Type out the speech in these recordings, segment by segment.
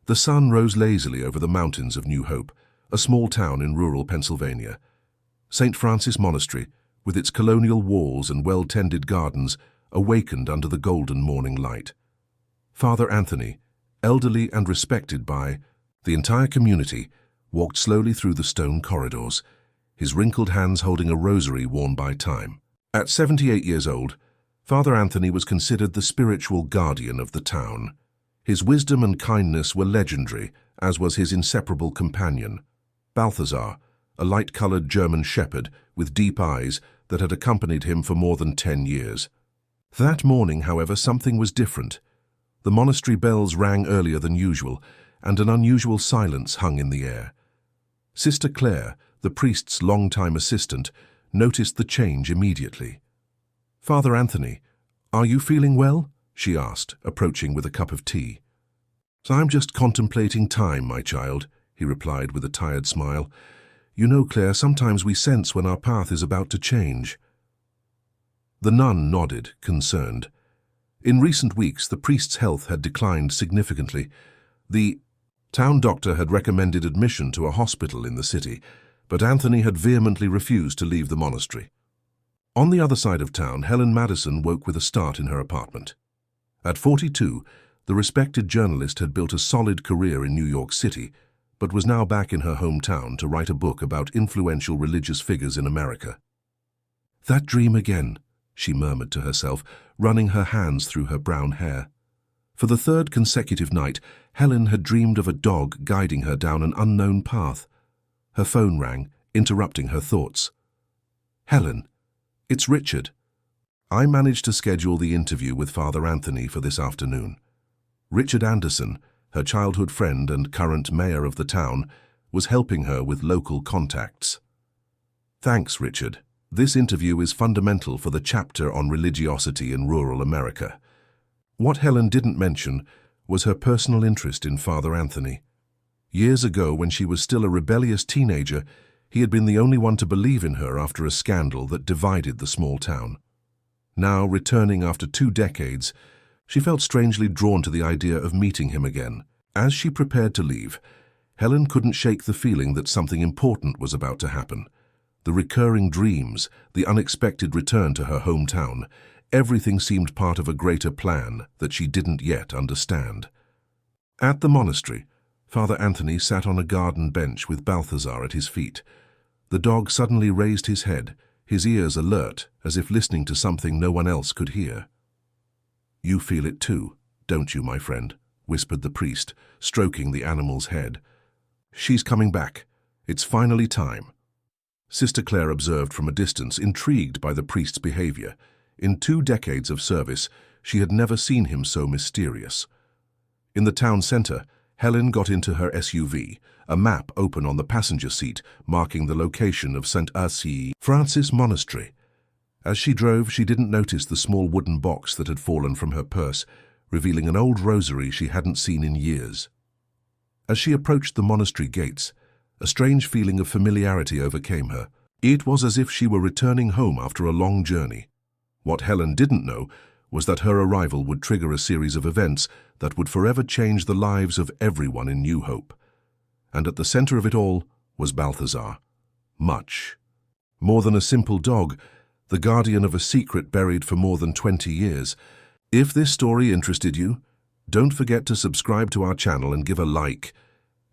The sun rose lazily over the mountains of New Hope, a small town in rural Pennsylvania. St. Francis Monastery, with its colonial walls and well-tended gardens, awakened under the golden morning light. Father Anthony, elderly and respected by the entire community, walked slowly through the stone corridors, his wrinkled hands holding a rosary worn by time. At 78 years old, Father Anthony was considered the spiritual guardian of the town. His wisdom and kindness were legendary, as was his inseparable companion, Balthazar, a light-colored German shepherd with deep eyes that had accompanied him for more than 10 years. That morning, however, something was different. The monastery bells rang earlier than usual, and an unusual silence hung in the air. Sister Claire, the priest's longtime assistant, noticed the change immediately. "Father Anthony, are you feeling well?" she asked, approaching with a cup of tea. "I'm just contemplating time, my child," he replied with a tired smile. "You know, Claire, sometimes we sense when our path is about to change." The nun nodded, concerned. In recent weeks, the priest's health had declined significantly. The town doctor had recommended admission to a hospital in the city, but Anthony had vehemently refused to leave the monastery. On the other side of town, Helen Madison woke with a start in her apartment. At 42, the respected journalist had built a solid career in New York City, but was now back in her hometown to write a book about influential religious figures in America. "That dream again," she murmured to herself, running her hands through her brown hair. For the third consecutive night, Helen had dreamed of a dog guiding her down an unknown path. Her phone rang, interrupting her thoughts. "Helen, it's Richard. I managed to schedule the interview with Father Anthony for this afternoon." Richard Anderson, her childhood friend and current mayor of the town, was helping her with local contacts. "Thanks, Richard. This interview is fundamental for the chapter on religiosity in rural America." What Helen didn't mention was her personal interest in Father Anthony. Years ago, when she was still a rebellious teenager, he had been the only one to believe in her after a scandal that divided the small town. Now, returning after 2 decades, she felt strangely drawn to the idea of meeting him again. As she prepared to leave, Helen couldn't shake the feeling that something important was about to happen. The recurring dreams, the unexpected return to her hometown, everything seemed part of a greater plan that she didn't yet understand. At the monastery, Father Anthony sat on a garden bench with Balthazar at his feet. The dog suddenly raised his head, his ears alert, as if listening to something no one else could hear. "You feel it too, don't you, my friend?" whispered the priest, stroking the animal's head. "She's coming back. It's finally time." Sister Claire observed from a distance, intrigued by the priest's behavior. In 2 decades of service, she had never seen him so mysterious. In the town center, Helen got into her SUV, a map open on the passenger seat marking the location of St. Francis Monastery. As she drove, she didn't notice the small wooden box that had fallen from her purse, revealing an old rosary she hadn't seen in years. As she approached the monastery gates, a strange feeling of familiarity overcame her. It was as if she were returning home after a long journey. What Helen didn't know was that her arrival would trigger a series of events that would forever change the lives of everyone in New Hope. And at the center of it all was Balthazar. Much. More than a simple dog, the guardian of a secret buried for more than 20 years. If this story interested you, don't forget to subscribe to our channel and give a like.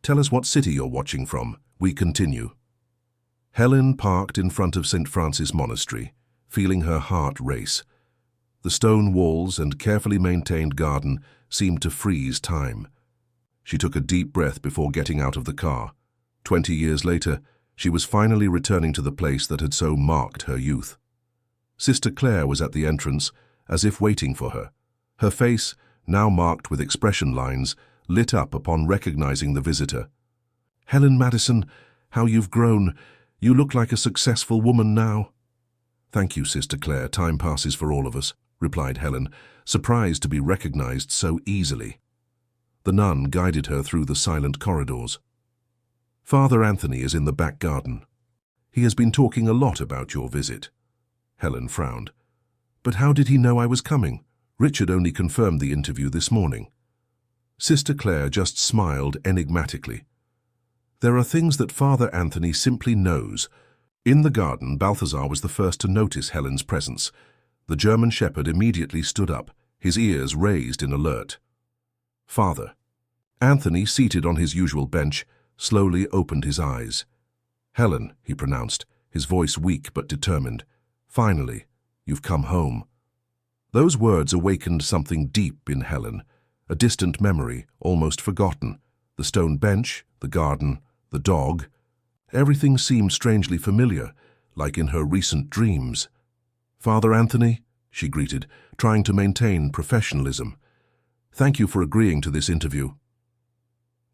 Tell us what city you're watching from. We continue. Helen parked in front of St. Francis Monastery, feeling her heart race. The stone walls and carefully maintained garden seemed to freeze time. She took a deep breath before getting out of the car. 20 years later, she was finally returning to the place that had so marked her youth. Sister Claire was at the entrance, as if waiting for her. Her face, now marked with expression lines, lit up upon recognizing the visitor. "Helen Madison, how you've grown. You look like a successful woman now." "Thank you, Sister Claire. Time passes for all of us," replied Helen, surprised to be recognized so easily. The nun guided her through the silent corridors. "Father Anthony is in the back garden. He has been talking a lot about your visit." Helen frowned. "But how did he know I was coming? Richard only confirmed the interview this morning." Sister Claire just smiled enigmatically. There are things that Father Anthony simply knows. In the garden, Balthazar was the first to notice Helen's presence. The German shepherd immediately stood up, his ears raised in alert. Father. Anthony, seated on his usual bench, slowly opened his eyes. Helen, he pronounced, his voice weak but determined. Finally, you've come home. Those words awakened something deep in Helen, a distant memory, almost forgotten. The stone bench, the garden, the dog. Everything seemed strangely familiar, like in her recent dreams. Father Anthony, she greeted, trying to maintain professionalism. Thank you for agreeing to this interview.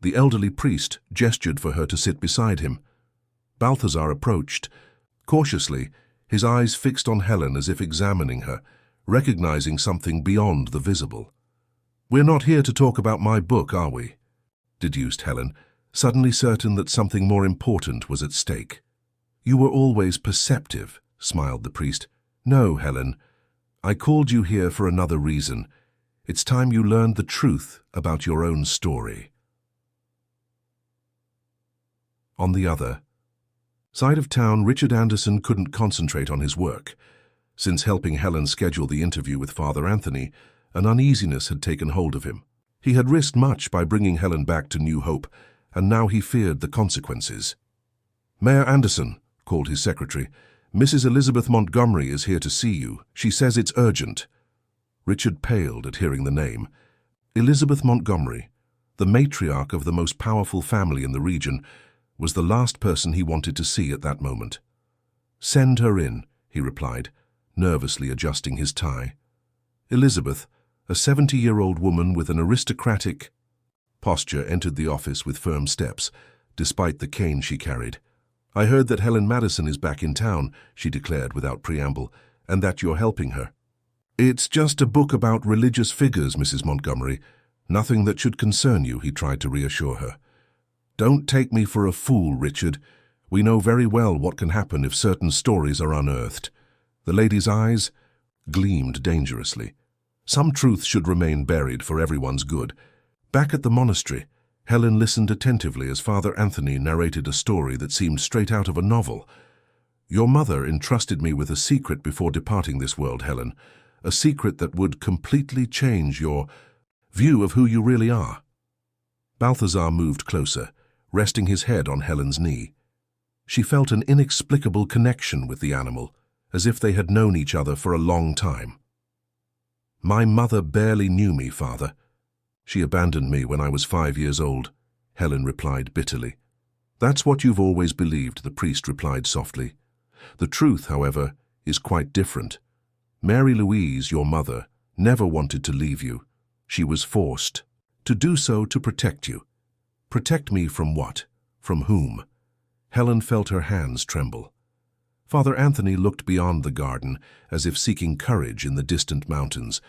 The elderly priest gestured for her to sit beside him. Balthazar approached. Cautiously, his eyes fixed on Helen as if examining her, recognizing something beyond the visible. We're not here to talk about my book, are we? Deduced Helen, suddenly certain that something more important was at stake. You were always perceptive, smiled the priest. No, Helen. I called you here for another reason. It's time you learned the truth about your own story. On the other side of town, Richard Anderson couldn't concentrate on his work. Since helping Helen schedule the interview with Father Anthony, an uneasiness had taken hold of him. He had risked much by bringing Helen back to New Hope, and now he feared the consequences. Mayor Anderson, called his secretary, Mrs. Elizabeth Montgomery is here to see you. She says it's urgent. Richard paled at hearing the name. Elizabeth Montgomery, the matriarch of the most powerful family in the region, was the last person he wanted to see at that moment. Send her in, he replied, nervously adjusting his tie. Elizabeth, a 70-year-old woman with an aristocratic posture, entered the office with firm steps, despite the cane she carried. I heard that Helen Madison is back in town, she declared without preamble, and that you're helping her. It's just a book about religious figures, Mrs. Montgomery. Nothing that should concern you, he tried to reassure her. Don't take me for a fool, Richard. We know very well what can happen if certain stories are unearthed. The lady's eyes gleamed dangerously. Some truth should remain buried for everyone's good. Back at the monastery, Helen listened attentively as Father Anthony narrated a story that seemed straight out of a novel. Your mother entrusted me with a secret before departing this world, Helen. A secret that would completely change your view of who you really are. Balthazar moved closer, resting his head on Helen's knee. She felt an inexplicable connection with the animal, as if they had known each other for a long time. My mother barely knew me, Father. She abandoned me when I was 5 years old, Helen replied bitterly. That's what you've always believed, the priest replied softly. The truth, however, is quite different. Mary Louise, your mother, never wanted to leave you. She was forced to do so to protect you. Protect me from what? From whom? Helen felt her hands tremble. Father Anthony looked beyond the garden, as if seeking courage in the distant mountains.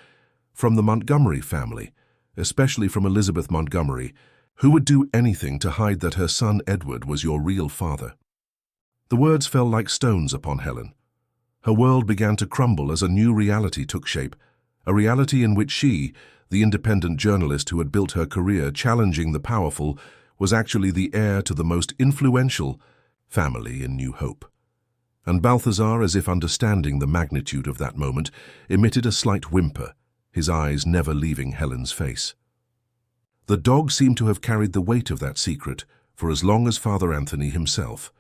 From the Montgomery family, especially from Elizabeth Montgomery, who would do anything to hide that her son Edward was your real father. The words fell like stones upon Helen. Her world began to crumble as a new reality took shape, a reality in which she, the independent journalist who had built her career challenging the powerful, was actually the heir to the most influential family in New Hope. And Balthazar, as if understanding the magnitude of that moment, emitted a slight whimper, his eyes never leaving Helen's face. The dog seemed to have carried the weight of that secret for as long as Father Anthony himself.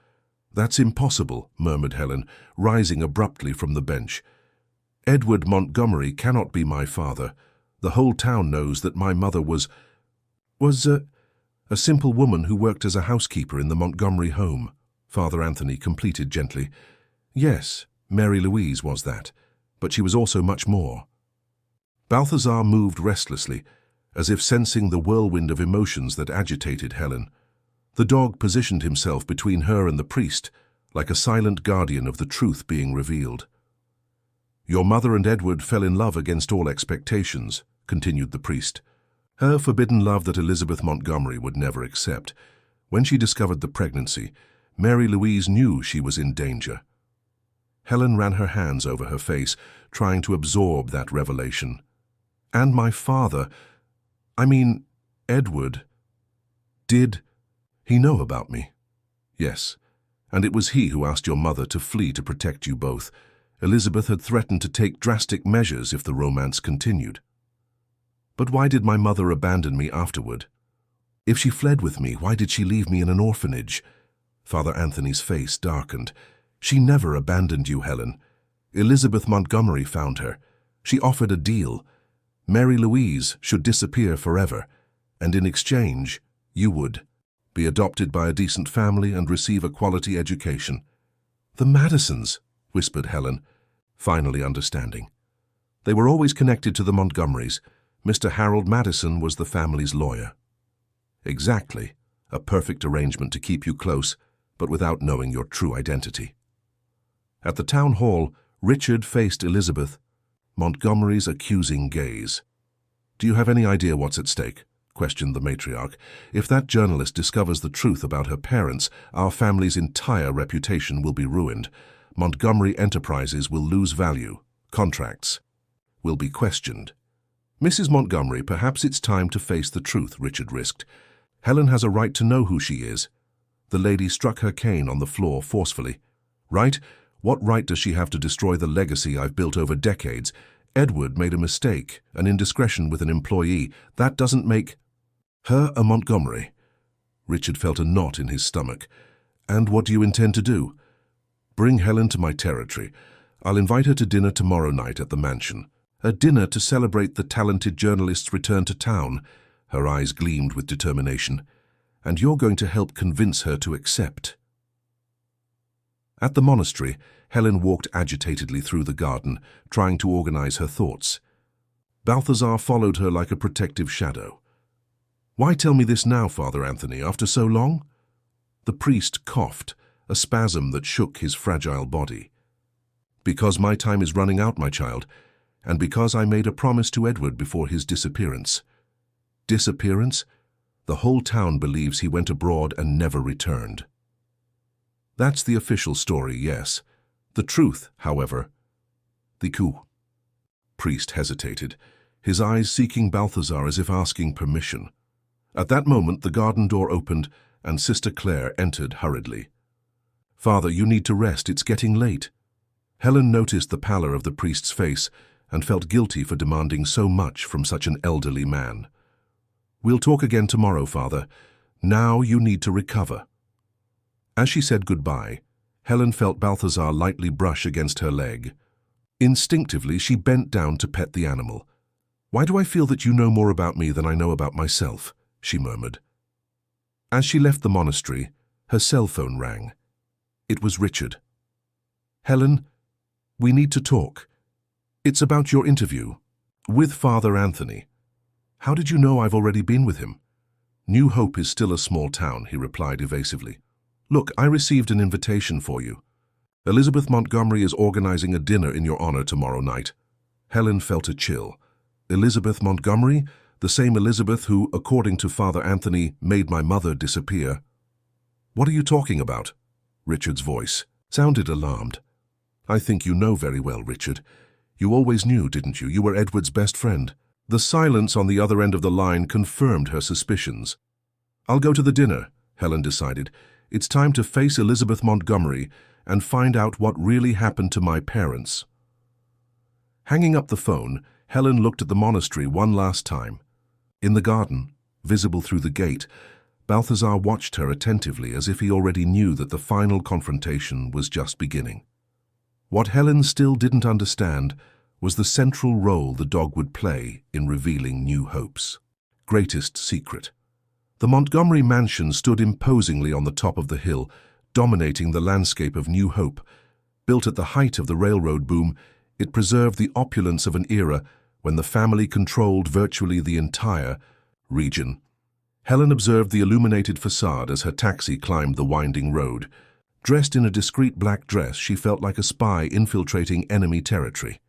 That's impossible, murmured Helen, rising abruptly from the bench. Edward Montgomery cannot be my father. The whole town knows that my mother was a simple woman who worked as a housekeeper in the Montgomery home, Father Anthony completed gently. Yes, Mary Louise was that, but she was also much more. Balthazar moved restlessly, as if sensing the whirlwind of emotions that agitated Helen. The dog positioned himself between her and the priest, like a silent guardian of the truth being revealed. Your mother and Edward fell in love against all expectations, continued the priest. Her forbidden love that Elizabeth Montgomery would never accept. When she discovered the pregnancy, Mary Louise knew she was in danger. Helen ran her hands over her face, trying to absorb that revelation. And my father, Edward. Did he know about me? Yes, and it was he who asked your mother to flee to protect you both. Elizabeth had threatened to take drastic measures if the romance continued. But why did my mother abandon me afterward? If she fled with me, why did she leave me in an orphanage? Father Anthony's face darkened. She never abandoned you, Helen. Elizabeth Montgomery found her. She offered a deal. Mary Louise should disappear forever, and in exchange, you would be adopted by a decent family and receive a quality education. The Madisons, whispered Helen, finally understanding. They were always connected to the Montgomerys. Mr. Harold Madison was the family's lawyer. Exactly, a perfect arrangement to keep you close, but without knowing your true identity. At the town hall, Richard faced Elizabeth, Montgomery's accusing gaze. Do you have any idea what's at stake? Questioned the matriarch. If that journalist discovers the truth about her parents, our family's entire reputation will be ruined. Montgomery Enterprises will lose value. Contracts will be questioned. Mrs. Montgomery, perhaps it's time to face the truth, Richard risked. Helen has a right to know who she is. The lady struck her cane on the floor forcefully. Right? What right does she have to destroy the legacy I've built over decades? Edward made a mistake, an indiscretion with an employee. That doesn't make her a Montgomery. Richard felt a knot in his stomach. And what do you intend to do? Bring Helen to my territory. I'll invite her to dinner tomorrow night at the mansion. A dinner to celebrate the talented journalist's return to town. Her eyes gleamed with determination. And you're going to help convince her to accept. At the monastery, Helen walked agitatedly through the garden, trying to organize her thoughts. Balthazar followed her like a protective shadow. Why tell me this now, Father Anthony, after so long? The priest coughed, a spasm that shook his fragile body. Because my time is running out, my child, and because I made a promise to Edward before his disappearance. Disappearance? The whole town believes he went abroad and never returned. That's the official story, yes. The truth, however, the coup. Priest hesitated, his eyes seeking Balthazar as if asking permission. At that moment, the garden door opened and Sister Claire entered hurriedly. Father, you need to rest. It's getting late. Helen noticed the pallor of the priest's face and felt guilty for demanding so much from such an elderly man. We'll talk again tomorrow, Father. Now you need to recover. As she said goodbye, Helen felt Balthazar lightly brush against her leg. Instinctively, she bent down to pet the animal. Why do I feel that you know more about me than I know about myself? She murmured. As she left the monastery, her cell phone rang. It was Richard. Helen, we need to talk. It's about your interview with Father Anthony. How did you know I've already been with him? New Hope is still a small town, he replied evasively. Look, I received an invitation for you. Elizabeth Montgomery is organizing a dinner in your honor tomorrow night. Helen felt a chill. Elizabeth Montgomery? The same Elizabeth who, according to Father Anthony, made my mother disappear. What are you talking about? Richard's voice sounded alarmed. I think you know very well, Richard. You always knew, didn't you? You were Edward's best friend. The silence on the other end of the line confirmed her suspicions. I'll go to the dinner, Helen decided. It's time to face Elizabeth Montgomery and find out what really happened to my parents. Hanging up the phone, Helen looked at the monastery one last time. In the garden, visible through the gate, Balthazar watched her attentively as if he already knew that the final confrontation was just beginning. What Helen still didn't understand was the central role the dog would play in revealing New Hope's greatest secret. The Montgomery mansion stood imposingly on the top of the hill, dominating the landscape of New Hope. Built at the height of the railroad boom, it preserved the opulence of an era when the family controlled virtually the entire region. Helen observed the illuminated facade as her taxi climbed the winding road. Dressed in a discreet black dress, she felt like a spy infiltrating enemy territory.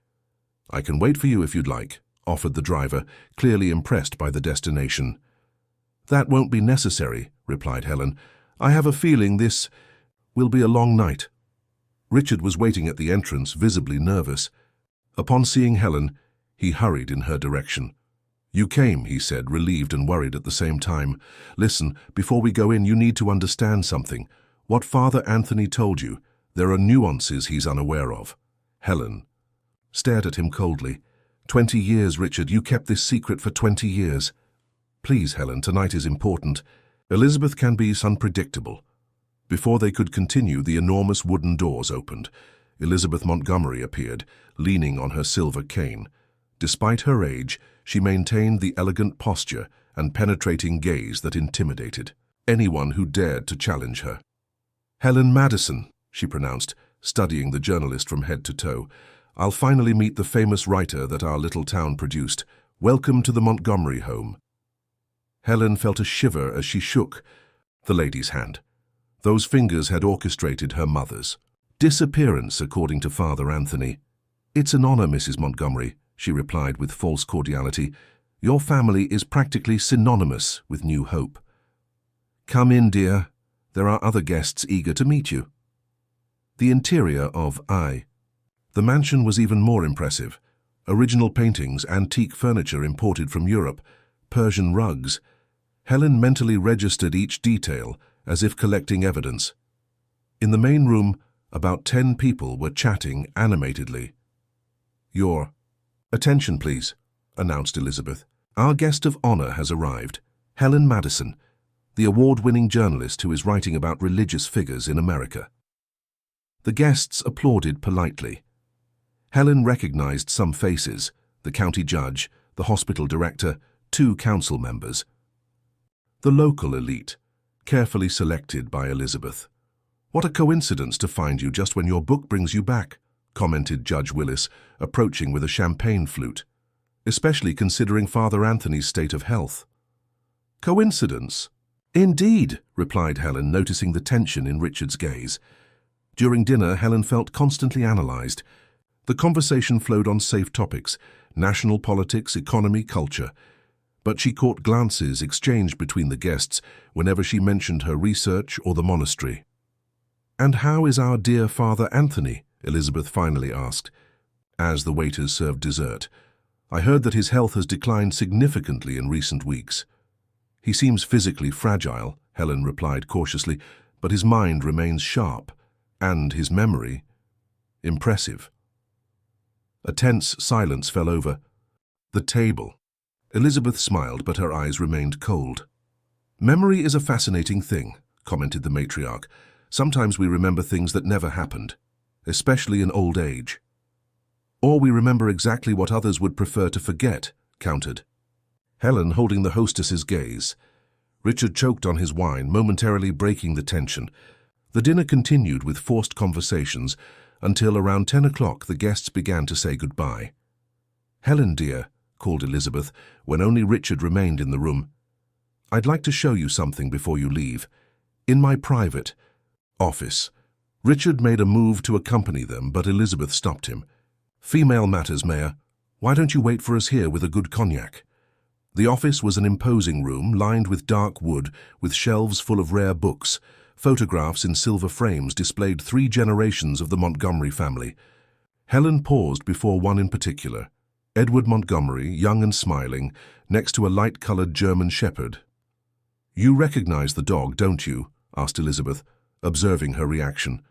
I can wait for you if you'd like, offered the driver, clearly impressed by the destination. That won't be necessary, replied Helen. I have a feeling this will be a long night. Richard was waiting at the entrance, visibly nervous. Upon seeing Helen, he hurried in her direction. You came, he said, relieved and worried at the same time. Listen, before we go in, you need to understand something. What Father Anthony told you, there are nuances he's unaware of. Helen stared at him coldly. 20 years, Richard, you kept this secret for 20 years. Please, Helen, tonight is important. Elizabeth can be unpredictable. Before they could continue, the enormous wooden doors opened. Elizabeth Montgomery appeared, leaning on her silver cane. Despite her age, she maintained the elegant posture and penetrating gaze that intimidated anyone who dared to challenge her. Helen Madison, she pronounced, studying the journalist from head to toe. I'll finally meet the famous writer that our little town produced. Welcome to the Montgomery home. Helen felt a shiver as she shook the lady's hand. Those fingers had orchestrated her mother's disappearance, according to Father Anthony. It's an honor, Mrs. Montgomery, she replied with false cordiality. Your family is practically synonymous with New Hope. Come in, dear. There are other guests eager to meet you. The interior of The mansion was even more impressive. Original paintings, antique furniture imported from Europe, Persian rugs. Helen mentally registered each detail, as if collecting evidence. In the main room, about 10 people were chatting animatedly. Your attention, please, announced Elizabeth. Our guest of honor has arrived, Helen Madison, the award-winning journalist who is writing about religious figures in America. The guests applauded politely. Helen recognized some faces, the county judge, the hospital director, 2 council members. The local elite, carefully selected by Elizabeth. What a coincidence to find you just when your book brings you back, commented Judge Willis, approaching with a champagne flute, especially considering Father Anthony's state of health. Coincidence? Indeed, replied Helen, noticing the tension in Richard's gaze. During dinner, Helen felt constantly analyzed. The conversation flowed on safe topics, national politics, economy, culture. But she caught glances exchanged between the guests whenever she mentioned her research or the monastery. And how is our dear Father Anthony? Elizabeth finally asked, as the waiters served dessert. I heard that his health has declined significantly in recent weeks. He seems physically fragile, Helen replied cautiously, but his mind remains sharp, and his memory impressive. A tense silence fell over the table. Elizabeth smiled, but her eyes remained cold. Memory is a fascinating thing, commented the matriarch. Sometimes we remember things that never happened, especially in old age. Or we remember exactly what others would prefer to forget, countered Helen, holding the hostess's gaze. Richard choked on his wine, momentarily breaking the tension. The dinner continued with forced conversations until around 10 o'clock the guests began to say goodbye. Helen, dear, called Elizabeth, when only Richard remained in the room. I'd like to show you something before you leave. In my private office. Richard made a move to accompany them, but Elizabeth stopped him. Female matters, Mayor. Why don't you wait for us here with a good cognac? The office was an imposing room lined with dark wood, with shelves full of rare books. Photographs in silver frames displayed 3 generations of the Montgomery family. Helen paused before one in particular. Edward Montgomery, young and smiling, next to a light-colored German shepherd. You recognize the dog, don't you? Asked Elizabeth, observing her reaction.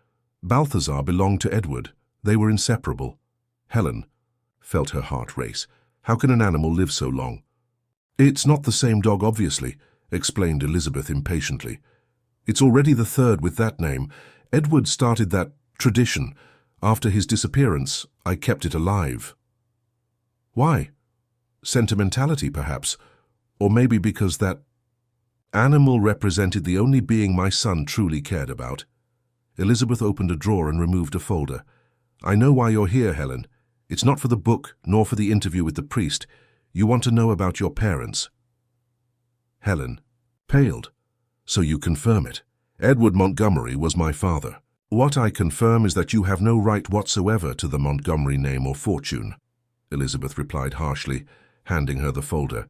Balthazar belonged to Edward. They were inseparable. Helen felt her heart race. How can an animal live so long? It's not the same dog, obviously, explained Elizabeth impatiently. It's already the 3rd with that name. Edward started that tradition. After his disappearance, I kept it alive. Why? Sentimentality, perhaps. Or maybe because that animal represented the only being my son truly cared about. Elizabeth opened a drawer and removed a folder. I know why you're here, Helen. It's not for the book, nor for the interview with the priest. You want to know about your parents. Helen paled. So you confirm it. Edward Montgomery was my father. What I confirm is that you have no right whatsoever to the Montgomery name or fortune, Elizabeth replied harshly, handing her the folder.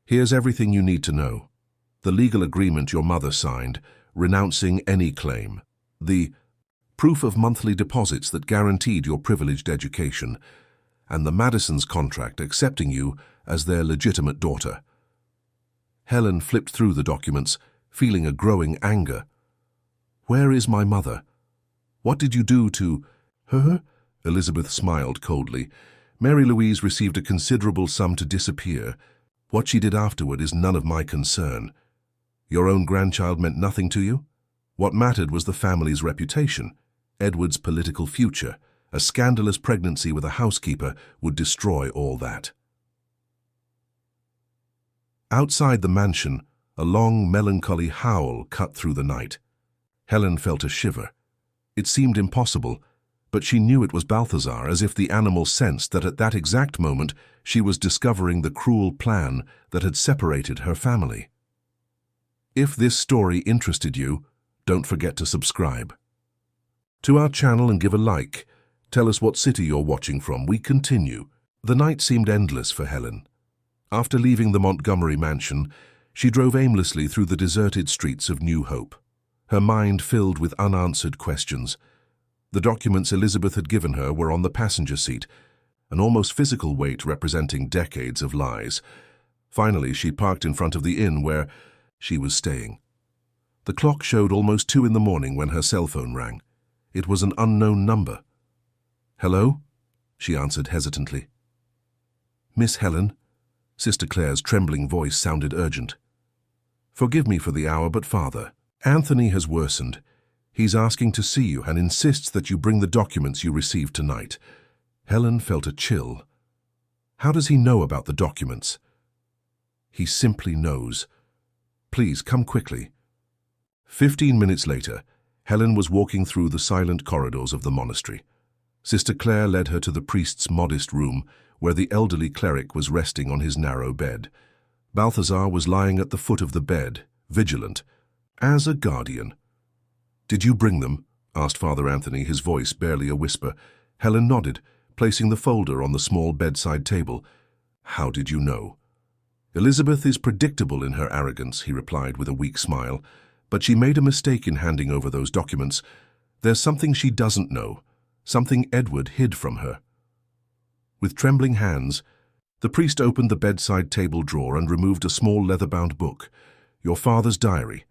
Here's everything you need to know. The legal agreement your mother signed, renouncing any claim. The proof of monthly deposits that guaranteed your privileged education. And the Madison's contract accepting you as their legitimate daughter. Helen flipped through the documents, feeling a growing anger. "Where is my mother? What did you do to her?" Elizabeth smiled coldly. "Mary Louise received a considerable sum to disappear. What she did afterward is none of my concern. Your own grandchild meant nothing to you? What mattered was the family's reputation, Edward's political future. A scandalous pregnancy with a housekeeper would destroy all that." Outside the mansion, a long, melancholy howl cut through the night. Helen felt a shiver. It seemed impossible, but she knew it was Balthazar, as if the animal sensed that at that exact moment she was discovering the cruel plan that had separated her family. If this story interested you, don't forget to subscribe to our channel and give a like. Tell us what city you're watching from. We continue. The night seemed endless for Helen. After leaving the Montgomery mansion, she drove aimlessly through the deserted streets of New Hope, her mind filled with unanswered questions. The documents Elizabeth had given her were on the passenger seat, an almost physical weight representing decades of lies. Finally, she parked in front of the inn where she was staying. The clock showed almost 2 in the morning when her cell phone rang. It was an unknown number. "Hello?" she answered hesitantly. "Miss Helen?" Sister Claire's trembling voice sounded urgent. "Forgive me for the hour, but Father, Anthony has worsened. He's asking to see you and insists that you bring the documents you received tonight." Helen felt a chill. How does he know about the documents? He simply knows. "Please, come quickly." 15 minutes later, Helen was walking through the silent corridors of the monastery. Sister Claire led her to the priest's modest room, where the elderly cleric was resting on his narrow bed. Balthazar was lying at the foot of the bed, vigilant, as a guardian. "Did you bring them?" asked Father Anthony, his voice barely a whisper. Helen nodded, placing the folder on the small bedside table. "How did you know?" "Elizabeth is predictable in her arrogance," he replied with a weak smile. "But she made a mistake in handing over those documents. There's something she doesn't know, something Edward hid from her." With trembling hands, the priest opened the bedside table drawer and removed a small leather-bound book. "Your father's diary.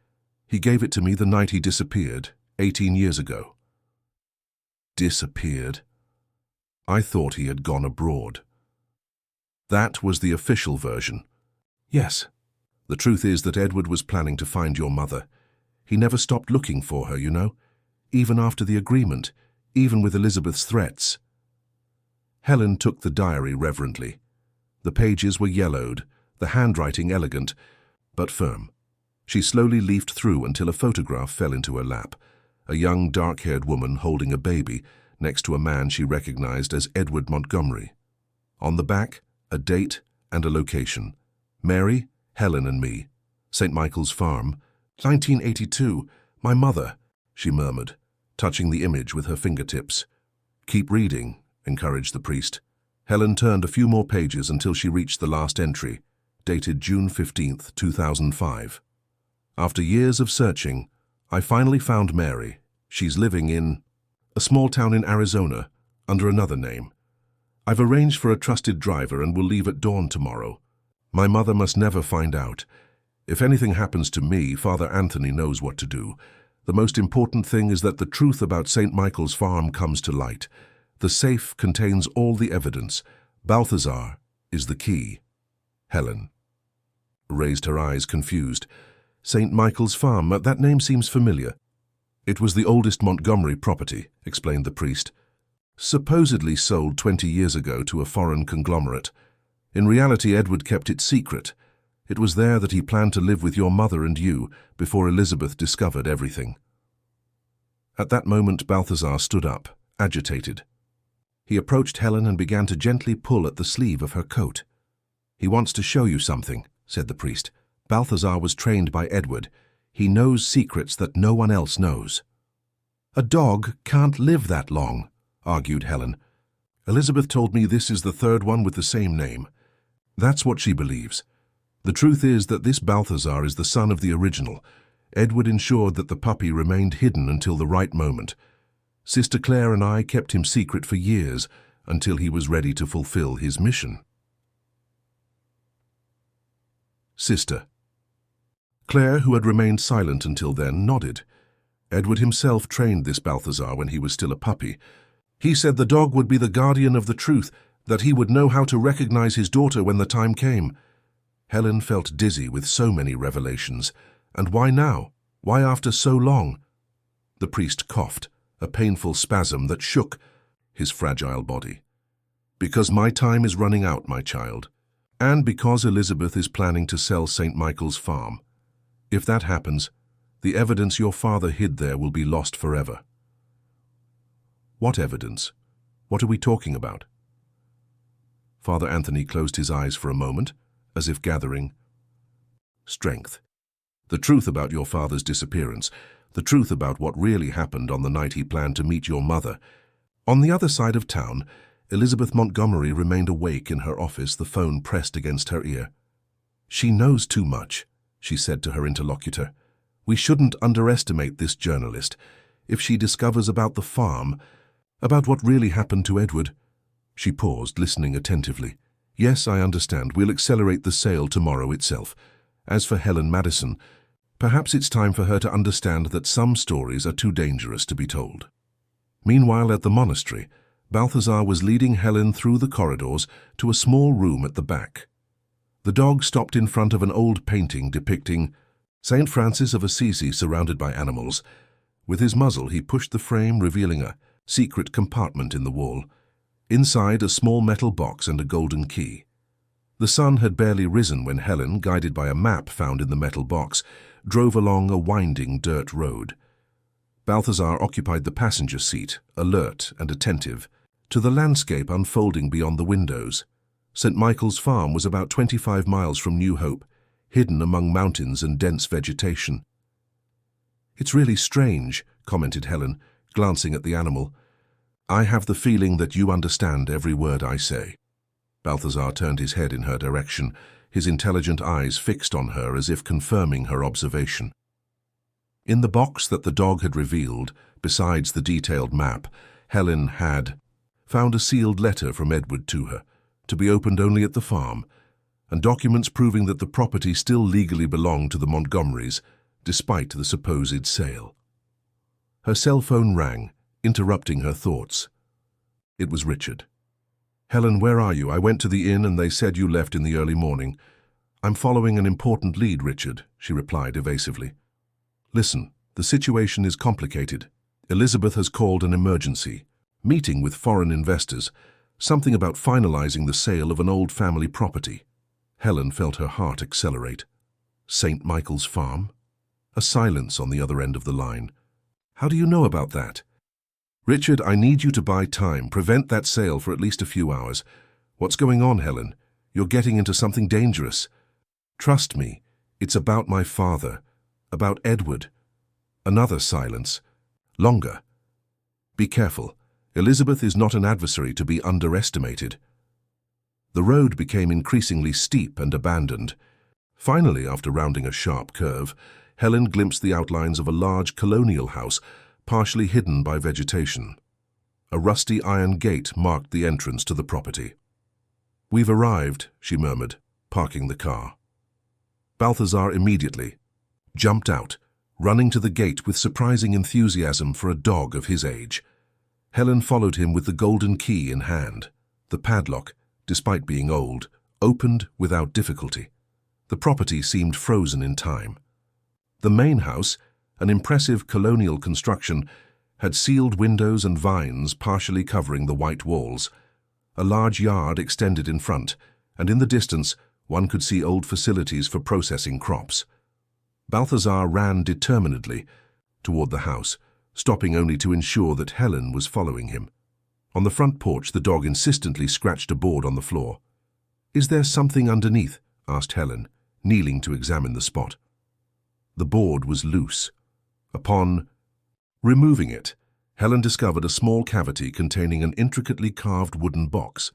He gave it to me the night he disappeared, 18 years ago." Disappeared? I thought he had gone abroad. That was the official version. "Yes. The truth is that Edward was planning to find your mother. He never stopped looking for her, you know, even after the agreement, even with Elizabeth's threats." Helen took the diary reverently. The pages were yellowed, the handwriting elegant, but firm. She slowly leafed through until a photograph fell into her lap, a young dark-haired woman holding a baby next to a man she recognized as Edward Montgomery. On the back, a date and a location. "Mary, Helen and me. St. Michael's Farm. 1982. My mother," she murmured, touching the image with her fingertips. "Keep reading," encouraged the priest. Helen turned a few more pages until she reached the last entry, dated June 15th, 2005. "After years of searching, I finally found Mary. She's living in a small town in Arizona under another name. I've arranged for a trusted driver and will leave at dawn tomorrow. My mother must never find out. If anything happens to me, Father Anthony knows what to do. The most important thing is that the truth about St. Michael's Farm comes to light. The safe contains all the evidence. Balthazar is the key." Helen raised her eyes, confused. "St. Michael's Farm, that name seems familiar." "It was the oldest Montgomery property," explained the priest. "Supposedly sold 20 years ago to a foreign conglomerate. In reality, Edward kept it secret. It was there that he planned to live with your mother and you before Elizabeth discovered everything." At that moment, Balthazar stood up, agitated. He approached Helen and began to gently pull at the sleeve of her coat. "He wants to show you something," said the priest. "Balthazar was trained by Edward. He knows secrets that no one else knows." "A dog can't live that long," argued Helen. "Elizabeth told me this is the third one with the same name. That's what she believes. The truth is that this Balthazar is the son of the original. Edward ensured that the puppy remained hidden until the right moment. Sister Claire and I kept him secret for years until he was ready to fulfill his mission." Sister. Claire, who had remained silent until then, nodded. Edward himself trained this Balthazar when he was still a puppy. He said the dog would be the guardian of the truth, that he would know how to recognize his daughter when the time came. Helen felt dizzy with so many revelations. And why now? Why after so long? The priest coughed, a painful spasm that shook his fragile body. Because my time is running out, my child. And because Elizabeth is planning to sell St. Michael's farm. If that happens, the evidence your father hid there will be lost forever. What evidence? What are we talking about? Father Anthony closed his eyes for a moment, as if gathering strength. The truth about your father's disappearance, the truth about what really happened on the night he planned to meet your mother. On the other side of town, Elizabeth Montgomery remained awake in her office, the phone pressed against her ear. She knows too much, she said to her interlocutor. We shouldn't underestimate this journalist. If she discovers about the farm, about what really happened to Edward. She paused, listening attentively. Yes, I understand. We'll accelerate the sale tomorrow itself. As for Helen Madison, perhaps it's time for her to understand that some stories are too dangerous to be told. Meanwhile, at the monastery, Balthazar was leading Helen through the corridors to a small room at the back. The dog stopped in front of an old painting depicting St. Francis of Assisi surrounded by animals. With his muzzle, he pushed the frame, revealing a secret compartment in the wall. Inside, a small metal box and a golden key. The sun had barely risen when Helen, guided by a map found in the metal box, drove along a winding dirt road. Balthazar occupied the passenger seat, alert and attentive, to the landscape unfolding beyond the windows. St. Michael's farm was about 25 miles from New Hope, hidden among mountains and dense vegetation. It's really strange, commented Helen, glancing at the animal. I have the feeling that you understand every word I say. Balthazar turned his head in her direction, his intelligent eyes fixed on her as if confirming her observation. In the box that the dog had revealed, besides the detailed map, Helen had found a sealed letter from Edward to her, to be opened only at the farm, and documents proving that the property still legally belonged to the Montgomerys, despite the supposed sale. Her cell phone rang, interrupting her thoughts. It was Richard. Helen, where are you? I went to the inn and they said you left in the early morning. I'm following an important lead, Richard, she replied evasively. Listen, the situation is complicated. Elizabeth has called an emergency, meeting with foreign investors, something about finalizing the sale of an old family property. Helen felt her heart accelerate. St. Michael's farm? A silence on the other end of the line. How do you know about that? Richard, I need you to buy time, prevent that sale for at least a few hours. What's going on, Helen? You're getting into something dangerous. Trust me, it's about my father, about Edward. Another silence. Longer. Be careful. Elizabeth is not an adversary to be underestimated. The road became increasingly steep and abandoned. Finally, after rounding a sharp curve, Helen glimpsed the outlines of a large colonial house, partially hidden by vegetation. A rusty iron gate marked the entrance to the property. We've arrived, she murmured, parking the car. Balthazar immediately jumped out, running to the gate with surprising enthusiasm for a dog of his age. Helen followed him with the golden key in hand. The padlock, despite being old, opened without difficulty. The property seemed frozen in time. The main house, an impressive colonial construction, had sealed windows and vines partially covering the white walls. A large yard extended in front, and in the distance one could see old facilities for processing crops. Balthazar ran determinedly toward the house, stopping only to ensure that Helen was following him. On the front porch, the dog insistently scratched a board on the floor. "Is there something underneath?" asked Helen, kneeling to examine the spot. The board was loose. Upon removing it, Helen discovered a small cavity containing an intricately carved wooden box.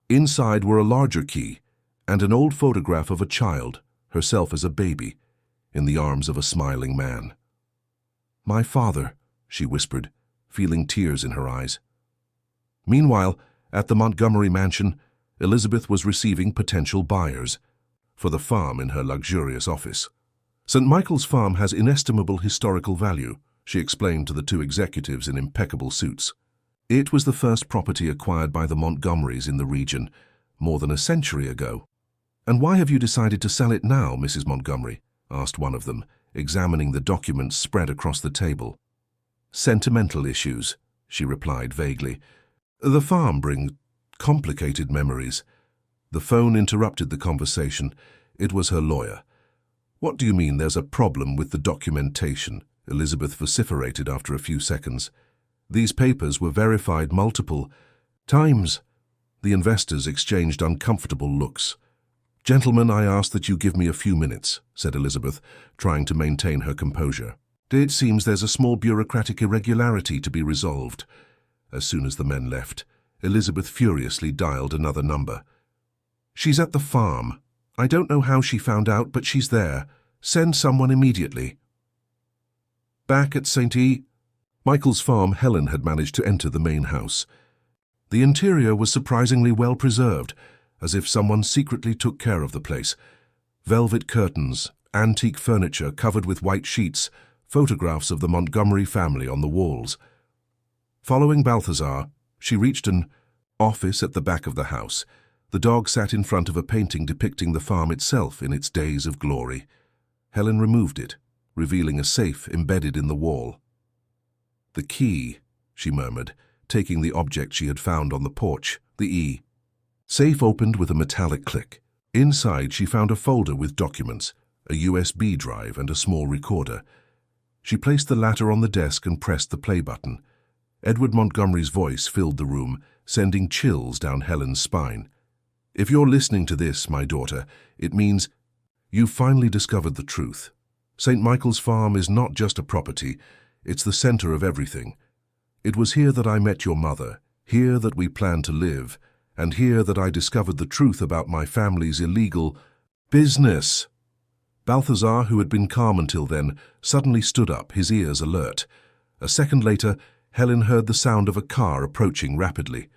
Inside were a larger key and an old photograph of a child, herself as a baby, in the arms of a smiling man. "My father," she whispered, feeling tears in her eyes. Meanwhile, at the Montgomery mansion, Elizabeth was receiving potential buyers. for the farm in her luxurious office. St. Michael's Farm has inestimable historical value, she explained to the two executives in impeccable suits. It was the first property acquired by the Montgomerys in the region, more than a century ago. "And why have you decided to sell it now, Mrs. Montgomery?" asked one of them, examining the documents spread across the table. "Sentimental issues," she replied vaguely. "The farm brings complicated memories." The phone interrupted the conversation. It was her lawyer. "What do you mean there's a problem with the documentation?" Elizabeth vociferated after a few seconds. "These papers were verified multiple times." The investors exchanged uncomfortable looks. "Gentlemen, I ask that you give me a few minutes," said Elizabeth, trying to maintain her composure. "It seems there's a small bureaucratic irregularity to be resolved." As soon as the men left, Elizabeth furiously dialed another number. "She's at the farm. I don't know how she found out, but she's there. Send someone immediately." Back at St. Michael's Farm, Helen had managed to enter the main house. The interior was surprisingly well preserved, as if someone secretly took care of the place. Velvet curtains, antique furniture covered with white sheets, photographs of the Montgomery family on the walls. Following Balthazar, she reached an office at the back of the house. The dog sat in front of a painting depicting the farm itself in its days of glory. Helen removed it, revealing a safe embedded in the wall. "The key," she murmured, taking the object she had found on the porch, the safe opened with a metallic click. Inside, she found a folder with documents, a USB drive and a small recorder. She placed the latter on the desk and pressed the play button. Edward Montgomery's voice filled the room, sending chills down Helen's spine. "If you're listening to this, my daughter, it means you've finally discovered the truth. St. Michael's Farm is not just a property, it's the center of everything. It was here that I met your mother, here that we planned to live, and here that I discovered the truth about my family's illegal business." Balthazar, who had been calm until then, suddenly stood up, his ears alert. A second later, Helen heard the sound of a car approaching rapidly.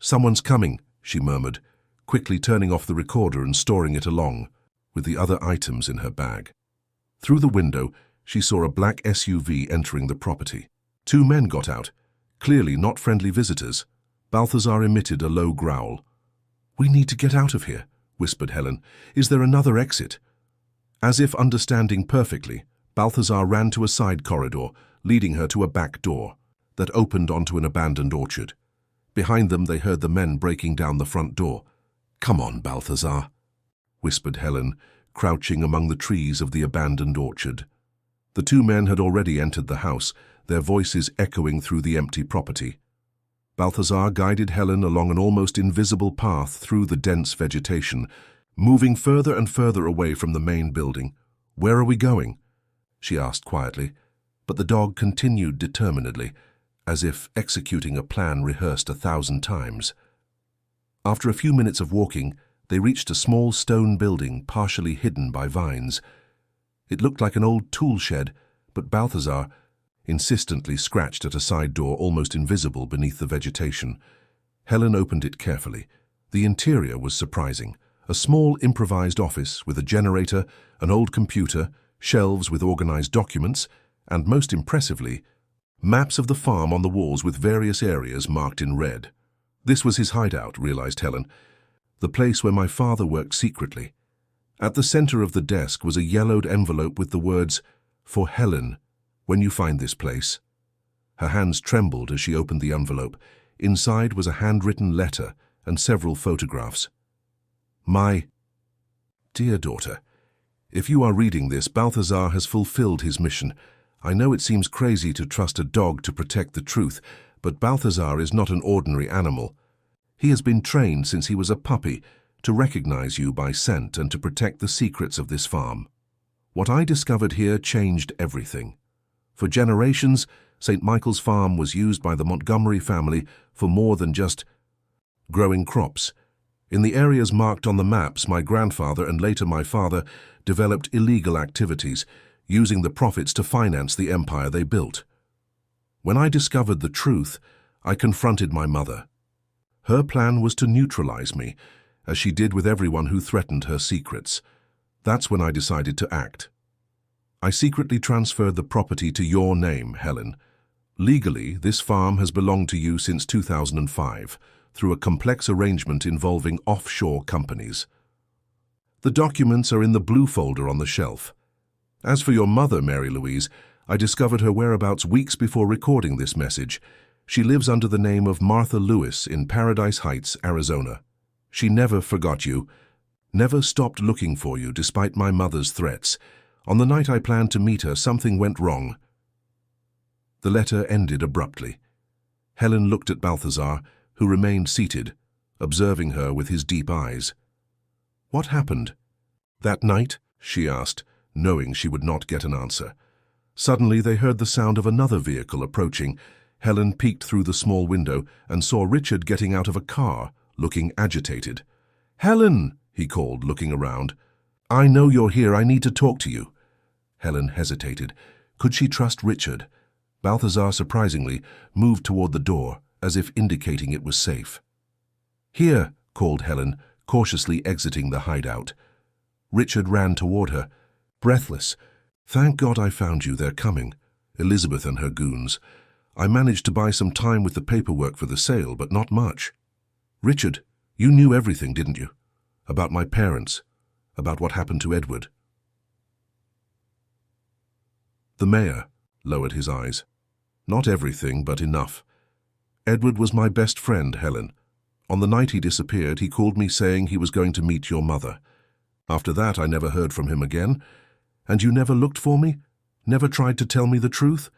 "Someone's coming," she murmured, quickly turning off the recorder and storing it along with the other items in her bag. Through the window, she saw a black SUV entering the property. Two men got out, clearly not friendly visitors. Balthazar emitted a low growl. "We need to get out of here," whispered Helen. "Is there another exit?" As if understanding perfectly, Balthazar ran to a side corridor, leading her to a back door that opened onto an abandoned orchard. Behind them, they heard the men breaking down the front door. "Come on, Balthazar," whispered Helen, crouching among the trees of the abandoned orchard. The two men had already entered the house, their voices echoing through the empty property. Balthazar guided Helen along an almost invisible path through the dense vegetation, moving further and further away from the main building. "Where are we going?" she asked quietly, but the dog continued determinedly, as if executing a plan rehearsed 1,000 times. After a few minutes of walking, they reached a small stone building partially hidden by vines. It looked like an old tool shed, but Balthazar insistently scratched at a side door almost invisible beneath the vegetation. Helen opened it carefully. The interior was surprising. A small improvised office with a generator, an old computer, shelves with organized documents, and most impressively, maps of the farm on the walls with various areas marked in red. This was his hideout, realized Helen, the place where my father worked secretly. At the center of the desk was a yellowed envelope with the words, "For Helen, when you find this place." Her hands trembled as she opened the envelope. Inside was a handwritten letter and several photographs. "My dear daughter, if you are reading this, Balthazar has fulfilled his mission. I know it seems crazy to trust a dog to protect the truth, but Balthazar is not an ordinary animal. He has been trained since he was a puppy to recognize you by scent and to protect the secrets of this farm. What I discovered here changed everything. For generations, St. Michael's Farm was used by the Montgomery family for more than just growing crops. In the areas marked on the maps, my grandfather and later my father developed illegal activities, using the profits to finance the empire they built. When I discovered the truth, I confronted my mother. Her plan was to neutralize me, as she did with everyone who threatened her secrets. That's when I decided to act. I secretly transferred the property to your name, Helen. Legally, this farm has belonged to you since 2005, through a complex arrangement involving offshore companies. The documents are in the blue folder on the shelf. As for your mother, Mary Louise, I discovered her whereabouts weeks before recording this message. She lives under the name of Martha Lewis in Paradise Heights, Arizona. She never forgot you, never stopped looking for you despite my mother's threats. On the night I planned to meet her, something went wrong. The letter ended abruptly. Helen looked at Balthazar, who remained seated, observing her with his deep eyes. What happened? That night? She asked, knowing she would not get an answer. Suddenly they heard the sound of another vehicle approaching. Helen peeked through the small window and saw Richard getting out of a car, looking agitated. "Helen!" he called, looking around. "I know you're here. I need to talk to you." Helen hesitated. Could she trust Richard? Balthazar, surprisingly, moved toward the door, as if indicating it was safe. "Here," called Helen, cautiously exiting the hideout. Richard ran toward her, breathless. "Thank God I found you. They're coming. Elizabeth and her goons. I managed to buy some time with the paperwork for the sale, but not much." "Richard, you knew everything, didn't you? About my parents, about what happened to Edward?" The mayor lowered his eyes. "Not everything, but enough. Edward was my best friend, Helen. On the night he disappeared, he called me saying he was going to meet your mother. After that, I never heard from him again. And you never looked for me? Never tried to tell me the truth?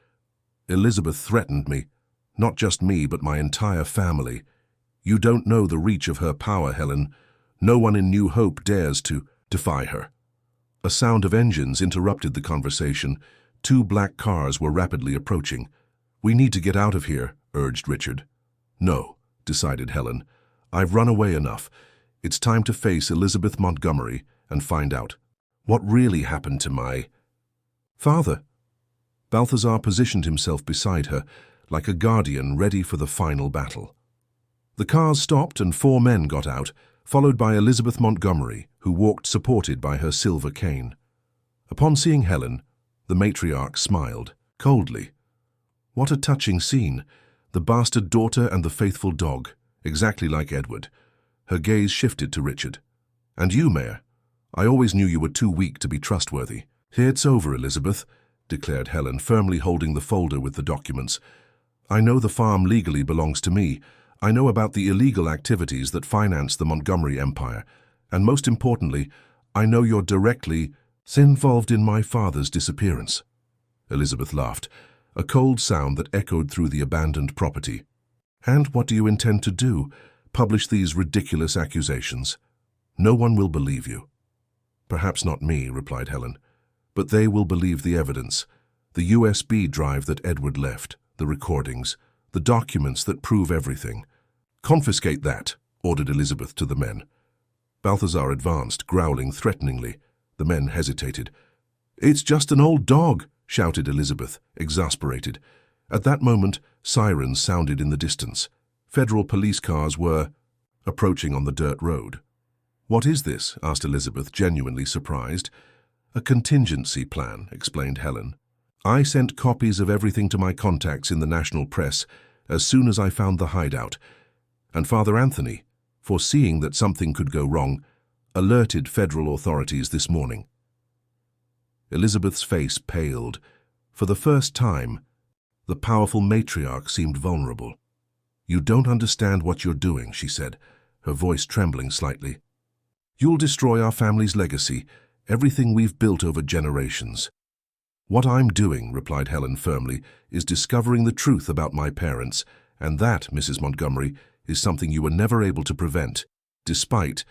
Elizabeth threatened me. Not just me, but my entire family. You don't know the reach of her power, Helen. No one in New Hope dares to defy her." A sound of engines interrupted the conversation. 2 black cars were rapidly approaching. "We need to get out of here," urged Richard. "No," decided Helen. "I've run away enough. It's time to face Elizabeth Montgomery and find out what really happened to my father." Balthazar positioned himself beside her, like a guardian ready for the final battle. The cars stopped and 4 men got out, followed by Elizabeth Montgomery, who walked supported by her silver cane. Upon seeing Helen, the matriarch smiled, coldly. What a touching scene! The bastard daughter and the faithful dog, exactly like Edward. Her gaze shifted to Richard. "And you, Mayor? I always knew you were too weak to be trustworthy." "It's over, Elizabeth," declared Helen, firmly holding the folder with the documents. "I know the farm legally belongs to me. I know about the illegal activities that finance the Montgomery Empire. And most importantly, I know you're directly involved in my father's disappearance." Elizabeth laughed, a cold sound that echoed through the abandoned property. "And what do you intend to do? Publish these ridiculous accusations? No one will believe you." "Perhaps not me," replied Helen. "But they will believe the evidence. The USB drive that Edward left, the recordings, the documents that prove everything. Confiscate that," ordered Elizabeth to the men. Balthazar advanced, growling threateningly. The men hesitated. "It's just an old dog," shouted Elizabeth, exasperated. At that moment, sirens sounded in the distance. Federal police cars were approaching on the dirt road. "What is this?" asked Elizabeth, genuinely surprised. "A contingency plan," explained Helen. "I sent copies of everything to my contacts in the national press as soon as I found the hideout, and Father Anthony, foreseeing that something could go wrong, alerted federal authorities this morning." Elizabeth's face paled. For the first time, the powerful matriarch seemed vulnerable. "You don't understand what you're doing," she said, her voice trembling slightly. "You'll destroy our family's legacy, everything we've built over generations." "What I'm doing," replied Helen firmly, "is discovering the truth about my parents, and that, Mrs. Montgomery, is something you were never able to prevent, despite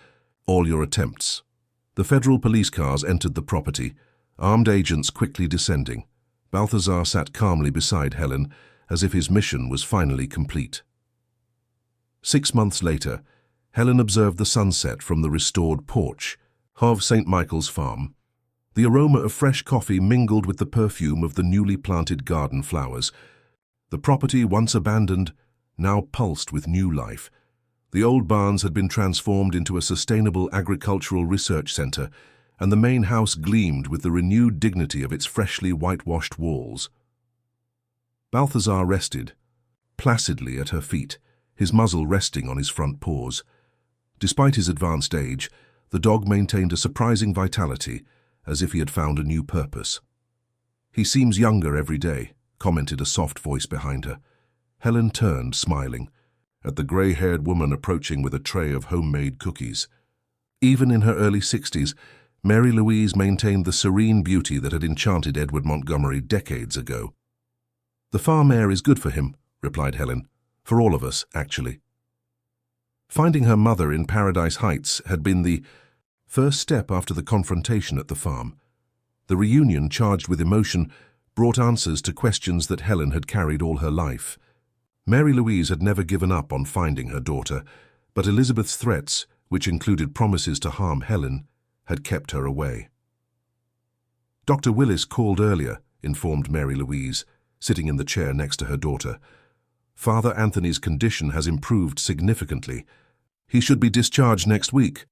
all your attempts." The federal police cars entered the property, armed agents quickly descending. Balthazar sat calmly beside Helen, as if his mission was finally complete. 6 months later, Helen observed the sunset from the restored porch of St. Michael's farm. The aroma of fresh coffee mingled with the perfume of the newly planted garden flowers. The property, once abandoned, now pulsed with new life. The old barns had been transformed into a sustainable agricultural research center, and the main house gleamed with the renewed dignity of its freshly whitewashed walls. Balthazar rested, placidly at her feet, his muzzle resting on his front paws. Despite his advanced age, the dog maintained a surprising vitality, as if he had found a new purpose. "He seems younger every day," commented a soft voice behind her. Helen turned, smiling, at the grey-haired woman approaching with a tray of homemade cookies. Even in her early 60s, Mary Louise maintained the serene beauty that had enchanted Edward Montgomery decades ago. "The farm air is good for him," replied Helen. "For all of us, actually." Finding her mother in Paradise Heights had been the first step after the confrontation at the farm. The reunion, charged with emotion, brought answers to questions that Helen had carried all her life. Mary Louise had never given up on finding her daughter, but Elizabeth's threats, which included promises to harm Helen, had kept her away. "Dr. Willis called earlier," informed Mary Louise, sitting in the chair next to her daughter. "Father Anthony's condition has improved significantly. He should be discharged next week."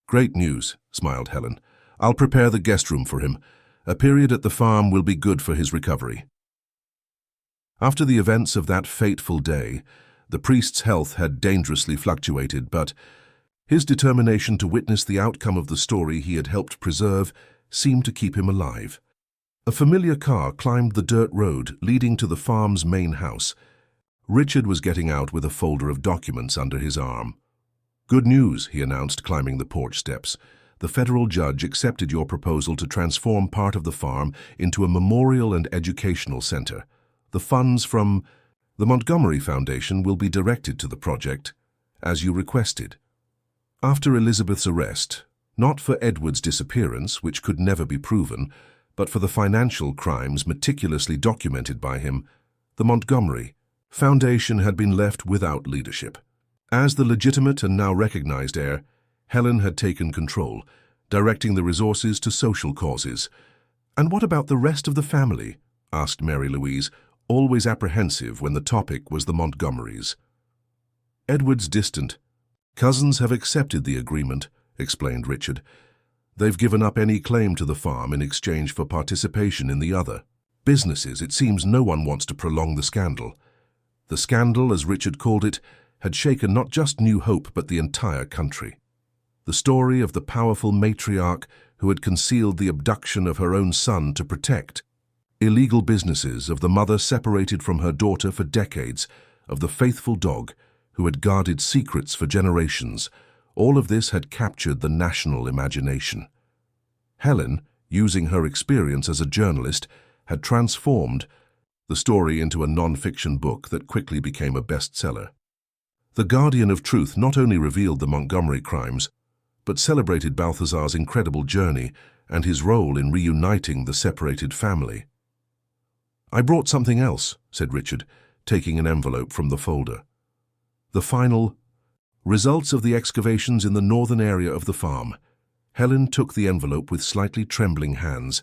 "Great news," smiled Helen. "I'll prepare the guest room for him. A period at the farm will be good for his recovery." After the events of that fateful day, the priest's health had dangerously fluctuated, but his determination to witness the outcome of the story he had helped preserve seemed to keep him alive. A familiar car climbed the dirt road leading to the farm's main house. Richard was getting out with a folder of documents under his arm. "Good news," he announced, climbing the porch steps. "The federal judge accepted your proposal to transform part of the farm into a memorial and educational center. The funds from the Montgomery Foundation will be directed to the project, as you requested." After Elizabeth's arrest, not for Edward's disappearance, which could never be proven, but for the financial crimes meticulously documented by him, the Montgomery Foundation had been left without leadership. As the legitimate and now recognized heir, Helen had taken control, directing the resources to social causes. "And what about the rest of the family?" asked Mary Louise, always apprehensive when the topic was the Montgomerys. "Edward's distant. Cousins have accepted the agreement," explained Richard. "They've given up any claim to the farm in exchange for participation in the other businesses. It seems no one wants to prolong the scandal." The scandal, as Richard called it, had shaken not just New Hope but the entire country. The story of the powerful matriarch who had concealed the abduction of her own son to protect, illegal businesses, of the mother separated from her daughter for decades, of the faithful dog who had guarded secrets for generations, all of this had captured the national imagination. Helen, using her experience as a journalist, had transformed the story into a non-fiction book that quickly became a bestseller. The Guardian of Truth not only revealed the Montgomery crimes, but celebrated Balthazar's incredible journey and his role in reuniting the separated family. "I brought something else," said Richard, taking an envelope from the folder. "The final results of the excavations in the northern area of the farm." Helen took the envelope with slightly trembling hands.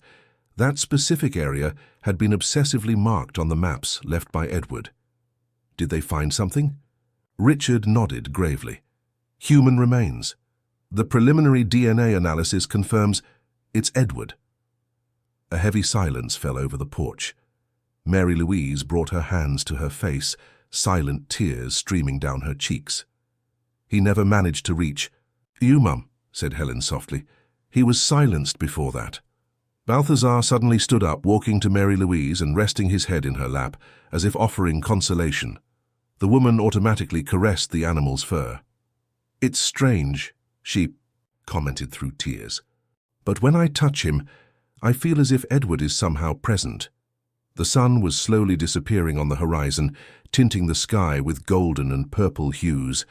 That specific area had been obsessively marked on the maps left by Edward. "Did they find something?" Richard nodded gravely. "Human remains. The preliminary DNA analysis confirms it's Edward." A heavy silence fell over the porch. Mary Louise brought her hands to her face, silent tears streaming down her cheeks. "He never managed to reach you, Mum," said Helen softly. "He was silenced before that." Balthazar suddenly stood up, walking to Mary Louise and resting his head in her lap, as if offering consolation. The woman automatically caressed the animal's fur. "It's strange," she commented through tears. "But when I touch him, I feel as if Edward is somehow present." The sun was slowly disappearing on the horizon, tinting the sky with golden and purple hues.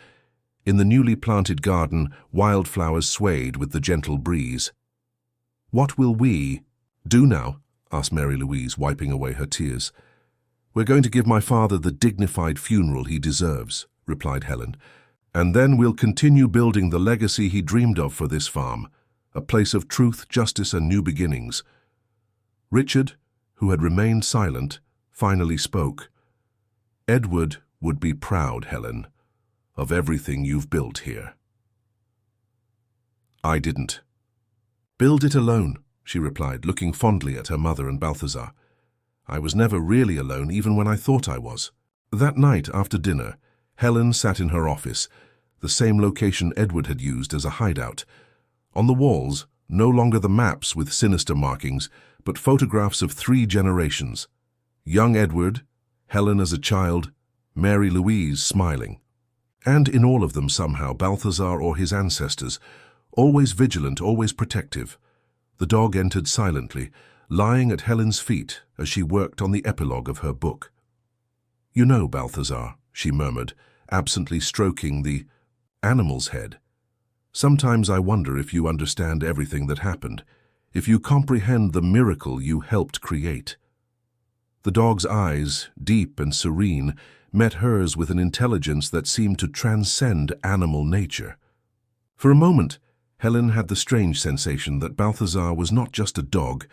In the newly planted garden, wildflowers swayed with the gentle breeze. "What will we do now?" asked Mary Louise, wiping away her tears. "We're going to give my father the dignified funeral he deserves," replied Helen. "And then we'll continue building the legacy he dreamed of for this farm, a place of truth, justice, and new beginnings." Richard, who had remained silent, finally spoke. "Edward would be proud, Helen, of everything you've built here." "I didn't." "Build it alone," she replied, looking fondly at her mother and Balthazar. "I was never really alone, even when I thought I was." That night, after dinner, Helen sat in her office, the same location Edward had used as a hideout. On the walls, no longer the maps with sinister markings, but photographs of 3 generations. Young Edward, Helen as a child, Mary Louise smiling. And in all of them somehow Balthazar or his ancestors, always vigilant, always protective. The dog entered silently, lying at Helen's feet as she worked on the epilogue of her book. "You know, Balthazar," she murmured, absently stroking the animal's head, "sometimes I wonder if you understand everything that happened, if you comprehend the miracle you helped create." The dog's eyes, deep and serene, met hers with an intelligence that seemed to transcend animal nature. For a moment, Helen had the strange sensation that Balthazar was not just a dog,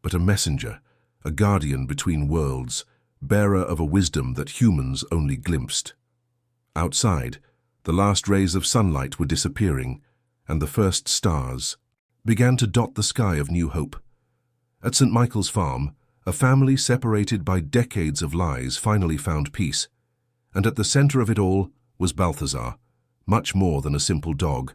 but a messenger, a guardian between worlds, bearer of a wisdom that humans only glimpsed. Outside, the last rays of sunlight were disappearing, and the first stars began to dot the sky of New Hope. At St. Michael's Farm, a family separated by decades of lies finally found peace, and at the center of it all was Balthazar, much more than a simple dog,